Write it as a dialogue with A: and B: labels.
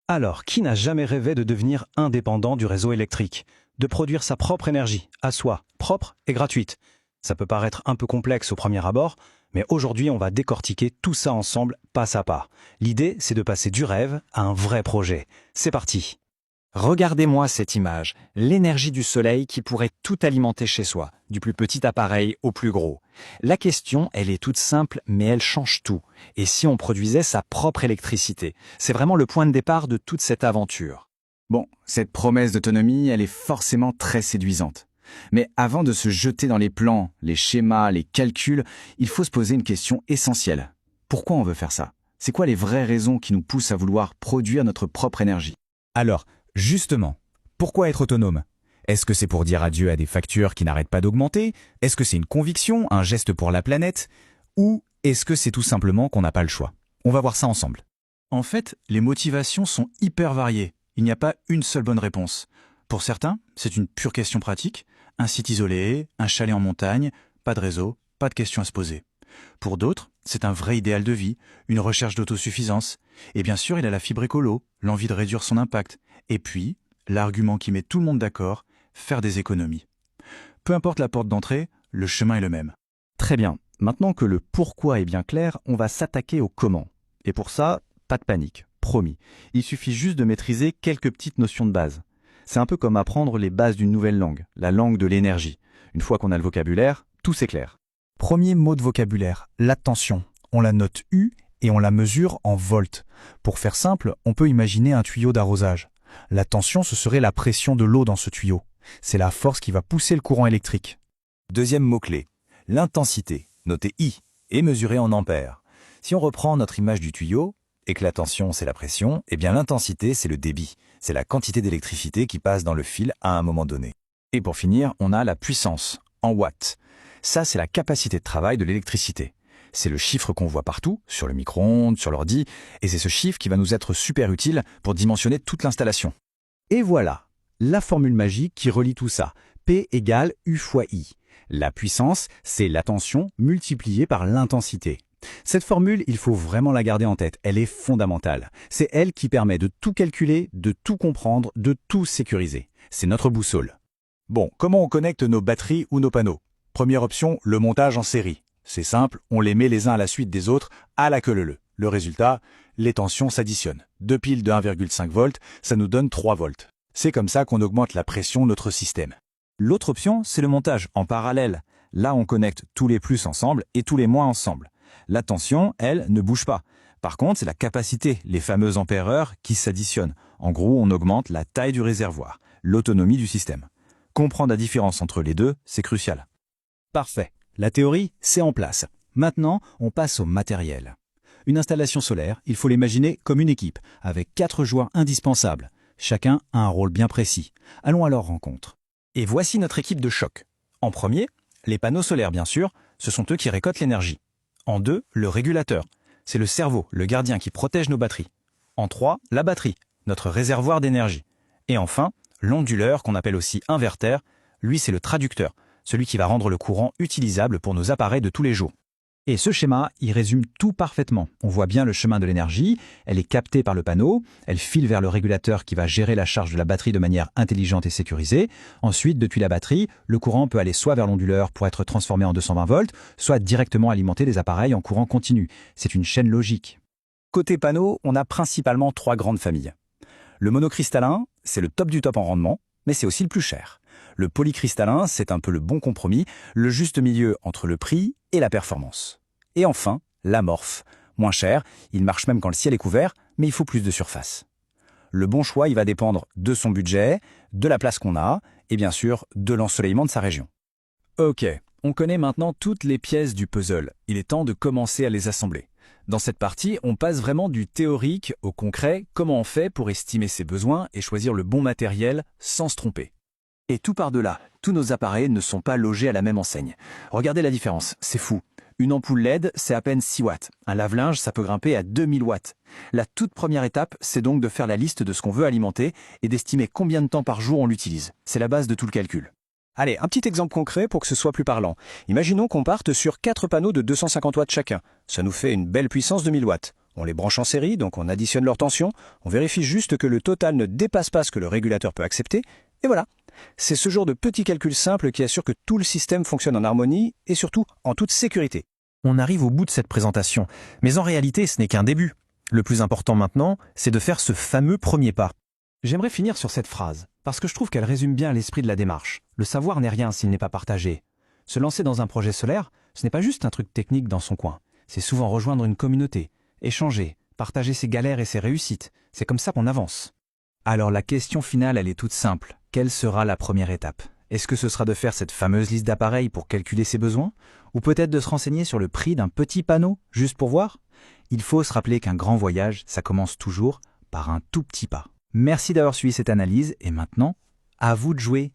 A: Alors, qui n'a jamais rêvé de devenir indépendant du réseau électrique, de produire sa propre énergie, à soi, propre et gratuite? Ça peut paraître un peu complexe au premier abord, mais aujourd'hui on va décortiquer tout ça ensemble, pas à pas. L'idée, c'est de passer du rêve à un vrai projet. C'est parti!
B: Regardez-moi cette image, l'énergie du soleil qui pourrait tout alimenter chez soi, du plus petit appareil au plus gros. La question, elle est toute simple, mais elle change tout. Et si on produisait sa propre électricité? C'est vraiment le point de départ de toute cette aventure.
C: Bon, cette promesse d'autonomie, elle est forcément très séduisante. Mais avant de se jeter dans les plans, les schémas, les calculs, il faut se poser une question essentielle. Pourquoi on veut faire ça? C'est quoi les vraies raisons qui nous poussent à vouloir produire notre propre énergie?
D: Alors, justement, pourquoi être autonome? Est-ce que c'est pour dire adieu à des factures qui n'arrêtent pas d'augmenter? Est-ce que c'est une conviction, un geste pour la planète? Ou est-ce que c'est tout simplement qu'on n'a pas le choix? On va voir ça ensemble.
E: En fait, les motivations sont hyper variées. Il n'y a pas une seule bonne réponse. Pour certains, c'est une pure question pratique. Un site isolé, un chalet en montagne, pas de réseau, pas de questions à se poser. Pour d'autres, c'est un vrai idéal de vie, une recherche d'autosuffisance. Et bien sûr, il a la fibre écolo, l'envie de réduire son impact. Et puis, l'argument qui met tout le monde d'accord, faire des économies. Peu importe la porte d'entrée, le chemin est le même.
F: Très bien. Maintenant que le pourquoi est bien clair, on va s'attaquer au comment. Et pour ça, pas de panique, promis. Il suffit juste de maîtriser quelques petites notions de base. C'est un peu comme apprendre les bases d'une nouvelle langue, la langue de l'énergie. Une fois qu'on a le vocabulaire, tout s'éclaire.
D: Premier mot de vocabulaire, la tension. On la note U et on la mesure en volts. Pour faire simple, on peut imaginer un tuyau d'arrosage. La tension, ce serait la pression de l'eau dans ce tuyau. C'est la force qui va pousser le courant électrique.
G: Deuxième mot-clé, l'intensité, notée I, et mesurée en ampères. Si on reprend notre image du tuyau, et que la tension c'est la pression, eh bien l'intensité c'est le débit, c'est la quantité d'électricité qui passe dans le fil à un moment donné. Et pour finir, on a la puissance, en watts. Ça c'est la capacité de travail de l'électricité. C'est le chiffre qu'on voit partout, sur le micro-ondes, sur l'ordi, et c'est ce chiffre qui va nous être super utile pour dimensionner toute l'installation.
F: Et voilà, la formule magique qui relie tout ça. P égale U fois I. La puissance, c'est la tension multipliée par l'intensité. Cette formule, il faut vraiment la garder en tête, elle est fondamentale. C'est elle qui permet de tout calculer, de tout comprendre, de tout sécuriser. C'est notre boussole.
E: Bon, comment on connecte nos batteries ou nos panneaux? Première option, le montage en série. C'est simple, on les met les uns à la suite des autres, à la queue leu. Le résultat, les tensions s'additionnent. Deux piles de 1,5 volts, ça nous donne 3 volts. C'est comme ça qu'on augmente la pression de notre système.
G: L'autre option, c'est le montage en parallèle. Là, on connecte tous les plus ensemble et tous les moins ensemble. La tension, elle, ne bouge pas. Par contre, c'est la capacité, les fameux ampères-heure, qui s'additionnent. En gros, on augmente la taille du réservoir, l'autonomie du système. Comprendre la différence entre les deux, c'est crucial.
F: Parfait. La théorie, c'est en place. Maintenant, on passe au matériel. Une installation solaire, il faut l'imaginer comme une équipe, avec 4 joueurs indispensables. Chacun a un rôle bien précis. Allons à leur rencontre.
A: Et voici notre équipe de choc. En premier, les panneaux solaires bien sûr, ce sont eux qui récoltent l'énergie. En 2, le régulateur. C'est le cerveau, le gardien qui protège nos batteries. En 3, la batterie, notre réservoir d'énergie. Et enfin, l'onduleur qu'on appelle aussi inverter, lui c'est le traducteur, celui qui va rendre le courant utilisable pour nos appareils de tous les jours.
F: Et ce schéma, il résume tout parfaitement. On voit bien le chemin de l'énergie, elle est captée par le panneau, elle file vers le régulateur qui va gérer la charge de la batterie de manière intelligente et sécurisée. Ensuite, depuis la batterie, le courant peut aller soit vers l'onduleur pour être transformé en 220 volts, soit directement alimenter les appareils en courant continu. C'est une chaîne logique.
A: Côté panneau, on a principalement 3 grandes familles. Le monocristallin, c'est le top du top en rendement, mais c'est aussi le plus cher. Le polycristallin, c'est un peu le bon compromis, le juste milieu entre le prix et la performance. Et enfin, l'amorphe. Moins cher, il marche même quand le ciel est couvert, mais il faut plus de surface. Le bon choix, il va dépendre de son budget, de la place qu'on a, et bien sûr, de l'ensoleillement de sa région. Ok, on connaît maintenant toutes les pièces du puzzle. Il est temps de commencer à les assembler. Dans cette partie, on passe vraiment du théorique au concret, comment on fait pour estimer ses besoins et choisir le bon matériel sans se tromper. Et tout par-delà, tous nos appareils ne sont pas logés à la même enseigne. Regardez la différence, c'est fou. Une ampoule LED, c'est à peine 6 watts. Un lave-linge, ça peut grimper à 2000 watts. La toute première étape, c'est donc de faire la liste de ce qu'on veut alimenter et d'estimer combien de temps par jour on l'utilise. C'est la base de tout le calcul. Allez, un petit exemple concret pour que ce soit plus parlant. Imaginons qu'on parte sur 4 panneaux de 250 watts chacun. Ça nous fait une belle puissance de 1000 watts. On les branche en série, donc on additionne leur tension, on vérifie juste que le total ne dépasse pas ce que le régulateur peut accepter, et voilà. C'est ce genre de petits calculs simples qui assure que tout le système fonctionne en harmonie et surtout en toute sécurité.
H: On arrive au bout de cette présentation, mais en réalité ce n'est qu'un début. Le plus important maintenant, c'est de faire ce fameux premier pas.
F: J'aimerais finir sur cette phrase, parce que je trouve qu'elle résume bien l'esprit de la démarche. Le savoir n'est rien s'il n'est pas partagé. Se lancer dans un projet solaire, ce n'est pas juste un truc technique dans son coin. C'est souvent rejoindre une communauté, échanger, partager ses galères et ses réussites. C'est comme ça qu'on avance.
B: Alors la question finale, elle est toute simple. Quelle sera la première étape? Est-ce que ce sera de faire cette fameuse liste d'appareils pour calculer ses besoins? Ou peut-être de se renseigner sur le prix d'un petit panneau, juste pour voir? Il faut se rappeler qu'un grand voyage, ça commence toujours par un tout petit pas. Merci d'avoir suivi cette analyse, et maintenant, à vous de jouer.